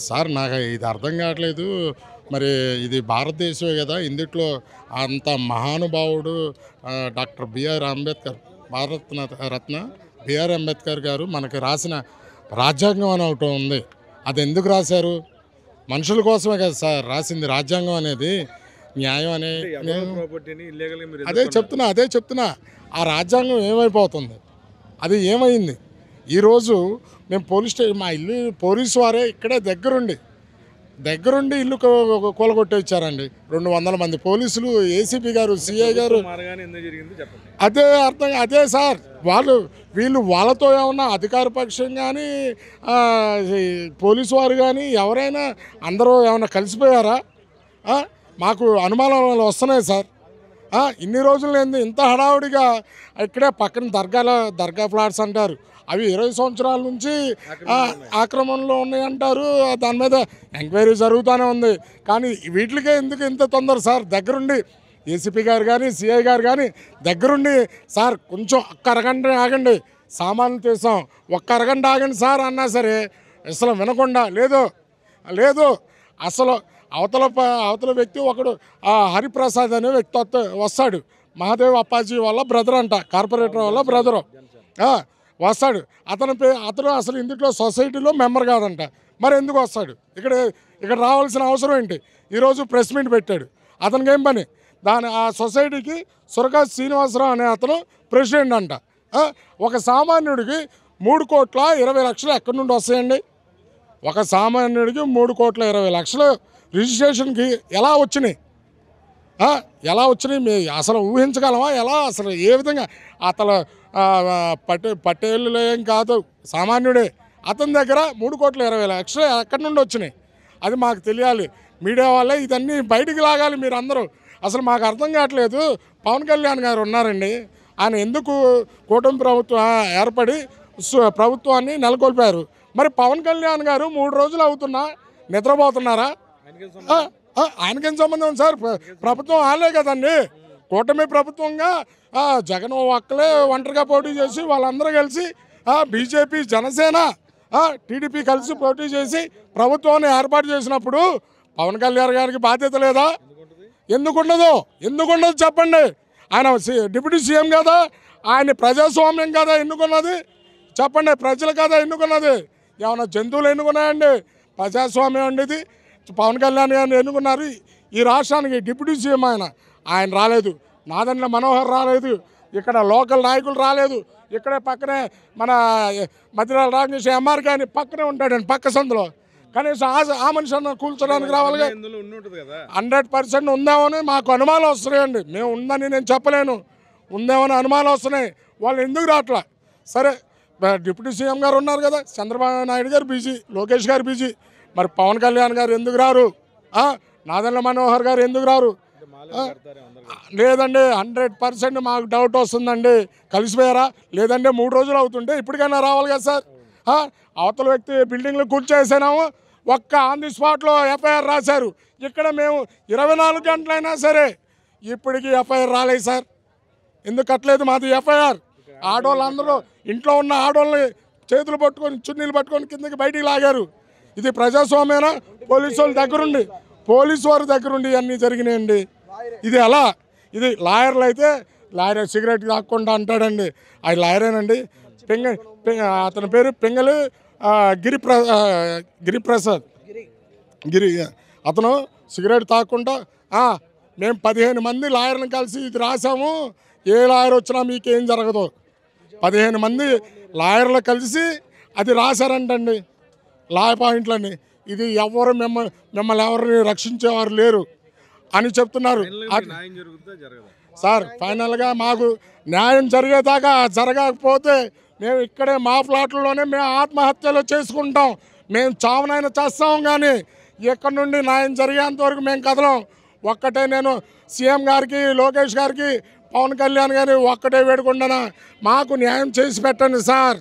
Sir నాకు ఇది అర్థం కావట్లేదు. మరి ఇది భారతదేశమే కదా, ఇందుట్లో అంత మహానుభావుడు డాక్టర్ బిఆర్ అంబేద్కర్, రత్న బిఆర్ అంబేద్కర్ గారు మనకి రాసిన రాజ్యాంగం అని ఒకటి ఉంది. అది ఎందుకు రాశారు? మనుషుల కోసమే కదా సార్ రాసింది రాజ్యాంగం అనేది. న్యాయం అనే అదే చెప్తున్నా. ఆ రాజ్యాంగం ఏమైపోతుంది? అది ఏమైంది? ఈరోజు మేము మా ఇల్లు పోలీసు వారే ఇక్కడే దగ్గరుండి ఇల్లు కూలగొట్టేచ్చారండి. 200 మంది పోలీసులు, ఏసీపీ గారు, సిఐ గారు. అదే సార్, వీళ్ళు వాళ్ళతో ఏమన్నా అధికార పక్షం కానీ పోలీసు వారు కానీ ఎవరైనా అందరూ ఏమైనా కలిసిపోయారా? మాకు అనుమానాలు వస్తున్నాయి సార్. ఇన్ని రోజులు ఏంది ఇంత హడావుడిగా? ఇక్కడే పక్కన దర్గా ఫ్లాట్స్ అంటారు, అవి 20 సంవత్సరాల నుంచి ఆక్రమణలో ఉన్నాయంటారు. దాని మీద ఎంక్వైరీ జరుగుతూనే ఉంది. కానీ వీటికే ఎందుకు ఇంత తొందర సార్? దగ్గరుండి ఏసీపీ గారు కానీ సిఐ గారు కానీ దగ్గరుండి, సార్ కొంచెం ఒక్క అరగంట ఆగండి, సామాన్లు తీసాం, ఒక్క అరగంట ఆగండి సార్ అన్నా సరే అసలు వినకుండా లేదు. అసలు అవతల వ్యక్తి ఒకడు హరిప్రసాద్ అనే వ్యక్తి వస్తాడు. మహాదేవ్ అప్పాజీ వాళ్ళ బ్రదర్ అంట, కార్పొరేటర్ వాళ్ళ బ్రదరు వస్తాడు. అతను అసలు ఇందులో సొసైటీలో మెంబర్ కాదంట. మరి ఎందుకు వస్తాడు? ఇక్కడ రావాల్సిన అవసరం ఏంటి? ఈరోజు ప్రెస్ మీట్ పెట్టాడు. అతనికి ఏం పని? ఆ సొసైటీకి సురగా శ్రీనివాసరావు అనే అతను ప్రెసిడెంట్ అంట. ఒక సామాన్యుడికి 3,20,00,000 ఎక్కడి నుండి వస్తాయండి? ఒక సామాన్యుడికి 3,20,00,000 రిజిస్ట్రేషన్కి ఎలా వచ్చినాయి? అసలు ఊహించగలమా? అసలు ఏ విధంగా? అతను పట్టేళ్ళు ఏం కాదు, సామాన్యుడే. అతని దగ్గర 3,20,00,000 ఎక్కడి నుండి వచ్చినాయి? అది మాకు తెలియాలి. మీడియా వాళ్ళే ఇదన్నీ బయటికి లాగాలి మీరు అందరూ. అసలు మాకు అర్థం కావట్లేదు. పవన్ కళ్యాణ్ గారు ఉన్నారండి, ఆయన ఎందుకు కూటమి ప్రభుత్వం ఏర్పడి ప్రభుత్వాన్ని నెలకొల్పారు? మరి పవన్ కళ్యాణ్ గారు 3 రోజులు అవుతున్నా నిద్రపోతున్నారా? ఆయనకేం సంబంధం సార్? ప్రభుత్వం వాళ్ళే కదండి, కూటమి ప్రభుత్వంగా. జగన్ ఒక్కలే ఒంటరిగా పోటీ చేసి వాళ్ళందరూ కలిసి బీజేపీ, జనసేన, టీడీపీ కలిసి పోటీ చేసి ప్రభుత్వాన్ని ఏర్పాటు చేసినప్పుడు పవన్ కళ్యాణ్ గారికి బాధ్యత లేదా? ఎందుకుండదు చెప్పండి. ఆయన డిప్యూటీ సీఎం కదా, ఆయన ప్రజాస్వామ్యం కదా ఎన్నుకున్నది? చెప్పండి, ప్రజలు కదా ఎన్నుకున్నది? ఏమైనా జంతువులు ఎన్నుకున్నాయండి? ప్రజాస్వామ్యం అండి ఇది. పవన్ కళ్యాణ్ గారిని ఎన్నుకున్నారు. ఈ రాష్ట్రానికి డిప్యూటీ సీఎం ఆయన రాలేదు. నాదెండ్ల మనోహర్ రాలేదు. ఇక్కడ లోకల్ నాయకులు రాలేదు. ఇక్కడే పక్కనే మన మధ్యరాల రామకృష్ణ ఎంఆర్ కానీ పక్కనే ఉంటాడండి, పక్క సందులో. కనీసం ఆ మనిషి అన్న కూల్చడానికి రావాలిగా. 100% ఉందేమని మాకు అనుమానాలు వస్తున్నాయండి. మేము ఉందని నేను చెప్పలేను, ఉందేమని అనుమానాలు వస్తున్నాయి. వాళ్ళు ఎందుకు రావట్లా? సరే, డిప్యూటీ సీఎం గారు ఉన్నారు కదా, చంద్రబాబు నాయుడు గారు బిజీ, లోకేష్ గారు బిజీ. మరి పవన్ కళ్యాణ్ గారు ఎందుకు రారు? నాదెండ్ల మనోహర్ గారు ఎందుకు రారు? లేదండి, 100% మాకు డౌట్ వస్తుందండి. కలిసిపోయారా? లేదంటే 3 రోజులు అవుతుంటే ఇప్పటికైనా రావాలి కదా సార్. అవతల వ్యక్తి బిల్డింగ్లు కూల్చేసాము, ఒక్క ఆన్ ది స్పాట్లో ఎఫ్ఐఆర్ రాశారు. ఇక్కడ మేము 24 గంటలైనా సరే ఇప్పటికీ ఎఫ్ఐఆర్ రాలేదు సార్. ఎందుకు కట్టలేదు మాది ఎఫ్ఐఆర్? ఆడవాళ్ళందరూ ఇంట్లో ఉన్న ఆడవాళ్ళని చేతులు పట్టుకొని చున్నీలు పట్టుకొని కిందకి బయటికి లాగారు. ఇది ప్రజాస్వామ్యనా? పోలీసు వారి దగ్గరుండి అన్నీ జరిగినాయండి. ఇది ఎలా? ఇది లాయర్లు అయితే లాయర్ సిగరెట్ తాక్కుండా అంటాడండి, అది లాయరేనండి. అతని పేరు పింగళి గిరిప్రసాద్. అతను సిగరెట్ తాకుండా మేము 15 మంది లాయర్లను కలిసి ఇది రాసాము, ఏ లాయర్ వచ్చినా మీకేం జరగదు. 15 మంది లాయర్లు కలిసి అది రాశారంటండి, లా పాయింట్లని. ఇది ఎవరు మిమ్మల్ని ఎవరిని రక్షించేవారు లేరు అని చెప్తున్నారు సార్. ఫైనల్గా మాకు న్యాయం జరిగేదాకా జరగకపోతే మేము ఇక్కడే మా ఫ్లాట్లోనే మేము ఆత్మహత్యలు చేసుకుంటాం. మేము చావనైనా చేస్తాం, కానీ ఎక్కడి నుండి న్యాయం జరిగేంత వరకు మేము కదలం. ఒక్కటే నేను సీఎం గారికి, లోకేష్ గారికి, పవన్ కళ్యాణ్ గారి ఒక్కటే వేడుకుంటున్నా, మాకు న్యాయం చేసి పెట్టండి సార్.